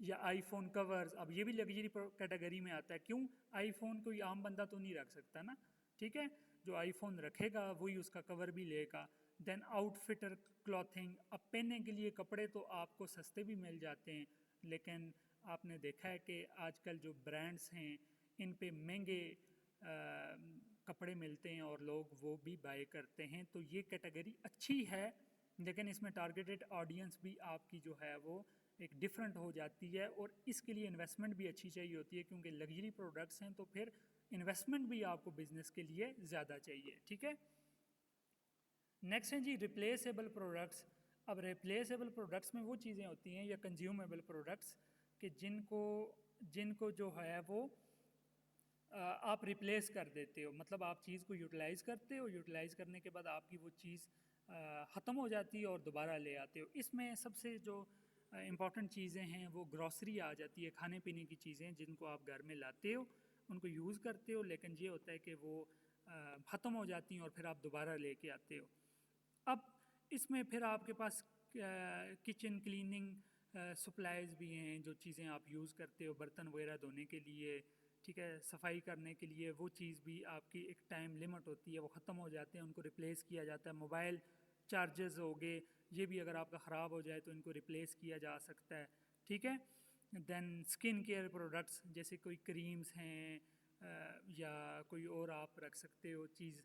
یا آئی phone covers, اب یہ بھی لگژری کیٹیگری میں آتا ہے. کیوں؟ آئی فون کوئی عام بندہ تو نہیں رکھ سکتا نا، ٹھیک ہے، جو آئی فون رکھے گا وہی اس کا کور بھی لے گا. دین آؤٹ فٹر کلاتھنگ، اب پہننے کے لیے کپڑے تو آپ کو سستے بھی مل جاتے ہیں، لیکن آپ نے دیکھا ہے کہ آج کل جو برانڈس ہیں ان پہ مہنگے کپڑے ملتے ہیں اور لوگ وہ بھی بائی کرتے ہیں. تو یہ کیٹیگری اچھی ہے، لیکن اس میں ٹارگیٹڈ آڈینس بھی آپ کی جو ہے وہ ایک ڈفرینٹ ہو جاتی ہے، اور اس کے لیے انویسٹمنٹ بھی اچھی چاہیے ہوتی ہے، کیونکہ لگژری پروڈکٹس ہیں تو پھر انویسٹمنٹ بھی آپ کو بزنس کے لیے زیادہ چاہیے. ٹھیک ہے، نیکسٹ ہیں جی ریپلیسیبل پروڈکٹس. اب ریپلیسیبل پروڈکٹس میں وہ چیزیں ہوتی ہیں یا کنزیومیبل پروڈکٹس کہ جن کو جو ہے وہ آپ ریپلیس کر دیتے ہو، مطلب آپ چیز کو یوٹیلائز کرتے ہو، یوٹیلائز کرنے کے بعد آپ کی وہ چیز ختم ہو جاتی ہے اور دوبارہ لے آتے ہو. اس میں سب سے جو امپورٹنٹ چیزیں ہیں وہ گروسری آ جاتی ہے، کھانے پینے کی چیزیں جن کو آپ گھر میں لاتے ہو، ان کو یوز کرتے ہو، لیکن یہ ہوتا ہے کہ وہ ختم ہو جاتی ہیں اور پھر آپ دوبارہ لے کے آتے ہو. اب اس میں پھر آپ کے پاس کچن کلیننگ سپلائز بھی ہیں، جو چیزیں آپ یوز کرتے ہو برتن وغیرہ دھونے کے لیے، ٹھیک ہے، صفائی کرنے کے لیے، وہ چیز بھی آپ کی ایک ٹائم لمٹ ہوتی ہے، وہ ختم ہو جاتے ہیں، ان کو ریپلیس کیا جاتا ہے. موبائل چارجز ہو گئے، یہ بھی اگر آپ کا خراب ہو جائے تو ان کو ریپلیس کیا جا سکتا ہے. ٹھیک ہے، دین اسکن کیئر پروڈکٹس جیسے کوئی کریمز ہیں یا کوئی اور آپ رکھ سکتے ہو چیز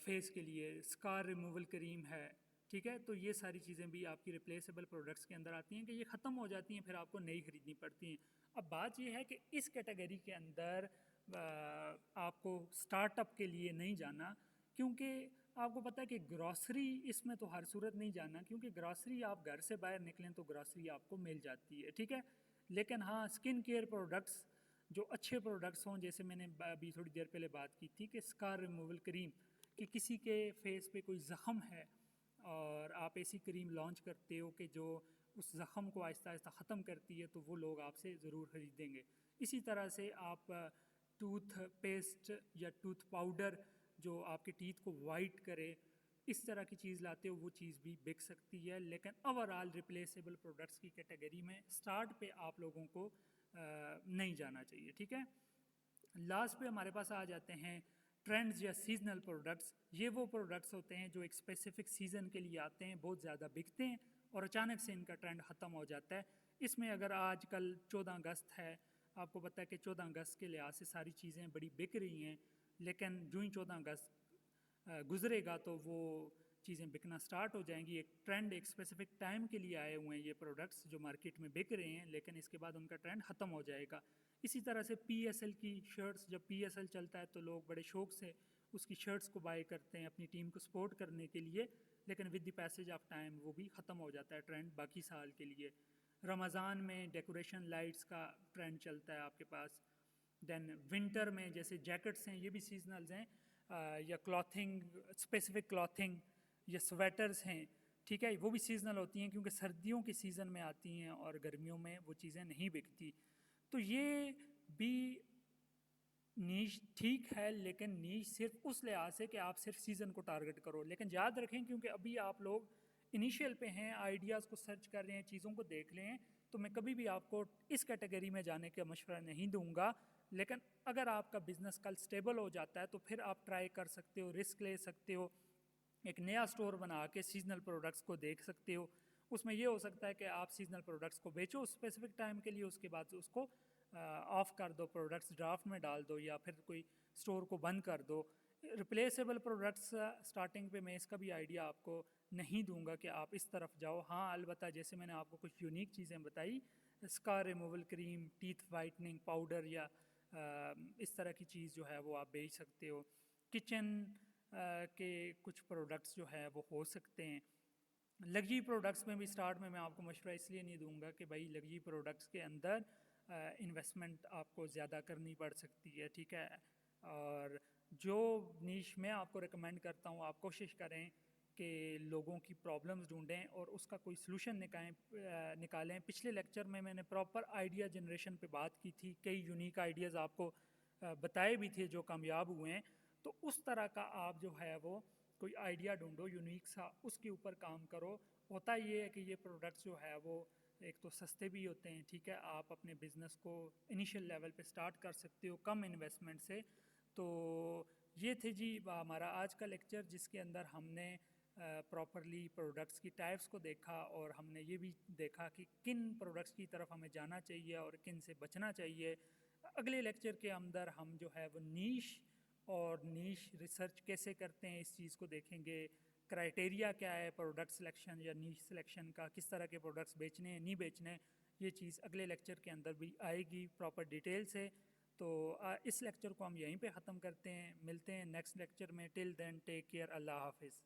فیس کے لیے، اسکار ریموول کریم ہے. ٹھیک ہے، تو یہ ساری چیزیں بھی آپ کی ریپلیسیبل پروڈکٹس کے اندر آتی ہیں کہ یہ ختم ہو جاتی ہیں، پھر آپ کو نئی خریدنی پڑتی ہیں. اب بات یہ ہے کہ اس کیٹیگری کے اندر آپ کو اسٹارٹ اپ کے لیے نہیں جانا، کیونکہ آپ کو پتہ ہے کہ گروسری اس میں تو ہر صورت نہیں جانا، کیونکہ گروسری آپ گھر سے باہر نکلیں تو گروسری آپ کو مل جاتی ہے. ٹھیک ہے، لیکن ہاں اسکن کیئر پروڈکٹس جو اچھے پروڈکٹس ہوں، جیسے میں نے ابھی تھوڑی دیر پہلے بات کی تھی کہ اسکار ریموول کریم، کہ کسی کے فیس پہ کوئی زخم ہے اور آپ ایسی کریم لانچ کرتے ہو کہ جو اس زخم کو آہستہ آہستہ ختم کرتی ہے، تو وہ لوگ آپ سے ضرور خریدیں گے. اسی طرح سے آپ ٹوتھ پیسٹ یا ٹوتھ پاؤڈر جو آپ کے ٹیتھ کو وائٹ کرے، اس طرح کی چیز لاتے ہو، وہ چیز بھی بک سکتی ہے. لیکن اوور آل ریپلیسیبل پروڈکٹس کی کیٹیگری میں اسٹارٹ پہ آپ لوگوں کو نہیں جانا چاہیے. ٹھیک ہے، لاسٹ پہ ہمارے پاس آ جاتے ہیں ٹرینڈز یا سیزنل پروڈکٹس. یہ وہ پروڈکٹس ہوتے ہیں جو ایک اسپیسیفک سیزن کے لیے آتے ہیں، بہت زیادہ بکتے ہیں اور اچانک سے ان کا ٹرینڈ ختم ہو جاتا ہے. اس میں اگر آج کل 14 اگست ہے، آپ کو پتہ ہے کہ 14 اگست کے لحاظ سے ساری چیزیں بڑی بک رہی ہیں، لیکن جو ہی 14 اگست گزرے گا تو وہ چیزیں بکنا سٹارٹ ہو جائیں گی. ایک ٹرینڈ، ایک اسپیسیفک ٹائم کے لیے آئے ہوئے ہیں یہ پروڈکٹس جو مارکیٹ میں بک رہے ہیں، لیکن اس کے بعد ان کا ٹرینڈ ختم ہو جائے گا. اسی طرح سے پی ایس ایل کی شرٹس، جب پی ایس ایل چلتا ہے تو لوگ بڑے شوق سے اس کی شرٹس کو بائی کرتے ہیں اپنی ٹیم کو سپورٹ کرنے کے لیے، لیکن with the passage of time وہ بھی ختم ہو جاتا ہے ٹرینڈ باقی سال کے لیے. رمضان میں ڈیکوریشن لائٹس کا ٹرینڈ چلتا ہے آپ کے پاس. دین ونٹر میں جیسے جیکٹس ہیں، یہ بھی سیزنلز ہیں، یا کلاتھنگ، اسپیسیفک کلاتھنگ یا سویٹرز ہیں، ٹھیک ہے، وہ بھی سیزنل ہوتی ہیں کیونکہ سردیوں کے سیزن میں آتی ہیں اور گرمیوں میں وہ چیزیں نہیں بکتی. تو یہ بھی نیش ٹھیک ہے، لیکن نیش صرف اس لحاظ سے کہ آپ صرف سیزن کو ٹارگٹ کرو. لیکن یاد رکھیں کیونکہ ابھی آپ لوگ انیشیل پہ ہیں، آئیڈیاز کو سرچ کر رہے ہیں، چیزوں کو دیکھ لیں، تو میں کبھی بھی آپ کو اس کیٹیگری میں جانے کا مشورہ نہیں دوں گا. لیکن اگر آپ کا بزنس کل سٹیبل ہو جاتا ہے تو پھر آپ ٹرائی کر سکتے ہو، رسک لے سکتے ہو، ایک نیا سٹور بنا کے سیزنل پروڈکٹس کو دیکھ سکتے ہو. اس میں یہ ہو سکتا ہے کہ آپ سیزنل پروڈکٹس کو بیچو اسپیسیفک ٹائم کے لیے، اس کے بعد اس کو آف کر دو، پروڈکٹس ڈرافٹ میں ڈال دو یا پھر کوئی سٹور کو بند کر دو. ریپلیسیبل پروڈکٹس سٹارٹنگ پہ میں اس کا بھی آئیڈیا آپ کو نہیں دوں گا کہ آپ اس طرف جاؤ. ہاں البتہ جیسے میں نے آپ کو کچھ یونیک چیزیں بتائی، اسکار ریموول کریم، ٹیتھ وائٹننگ پاؤڈر یا اس طرح کی چیز جو ہے وہ آپ بیچ سکتے ہو. کچن کے کچھ پروڈکٹس جو ہے وہ ہو سکتے ہیں. لگژری پروڈکٹس میں بھی اسٹارٹ میں آپ کو مشورہ اس لیے نہیں دوں گا کہ بھائی لگژری پروڈکٹس کے اندر انویسٹمنٹ آپ کو زیادہ کرنی پڑ سکتی ہے. ٹھیک ہے، اور جو نیش میں آپ کو ریکمینڈ کرتا ہوں، آپ کوشش کریں کہ لوگوں کی پرابلمز ڈھونڈیں اور اس کا کوئی سلوشن نکالیں. پچھلے لیکچر میں نے پراپر آئیڈیا جنریشن پہ بات کی تھی، کئی یونیک آئیڈیاز آپ کو بتائے بھی تھے جو کامیاب ہوئے ہیں. تو اس طرح کا آپ جو ہے وہ کوئی آئیڈیا ڈھونڈو یونیک سا، اس کے اوپر کام کرو. ہوتا یہ ہے کہ یہ پروڈکٹس جو ہے وہ ایک تو سستے بھی ہوتے ہیں، ٹھیک ہے، آپ اپنے بزنس کو انیشیل لیول پہ سٹارٹ کر سکتے ہو کم انویسٹمنٹ سے. تو یہ تھے جی ہمارا آج کا لیکچر، جس کے اندر ہم نے پراپرلی پروڈکٹس کی ٹائپس کو دیکھا، اور ہم نے یہ بھی دیکھا کہ کن پروڈکٹس کی طرف ہمیں جانا چاہیے اور کن سے بچنا چاہیے. اگلے لیکچر کے اندر ہم جو ہے وہ نیش اور نیش ریسرچ کیسے کرتے ہیں اس چیز کو دیکھیں گے. کرائٹیریا کیا ہے پروڈکٹ سلیکشن یا نیش سلیکشن کا، کس طرح کے پروڈکٹس بیچنے ہیں نہیں بیچنے، یہ چیز اگلے لیکچر کے اندر بھی آئے گی پراپر ڈیٹیل سے. تو اس لیکچر کو ہم یہیں پہ ختم کرتے ہیں، ملتے ہیں نیکسٹ لیکچر میں. ٹل دین ٹیک کیئر، اللہ حافظ.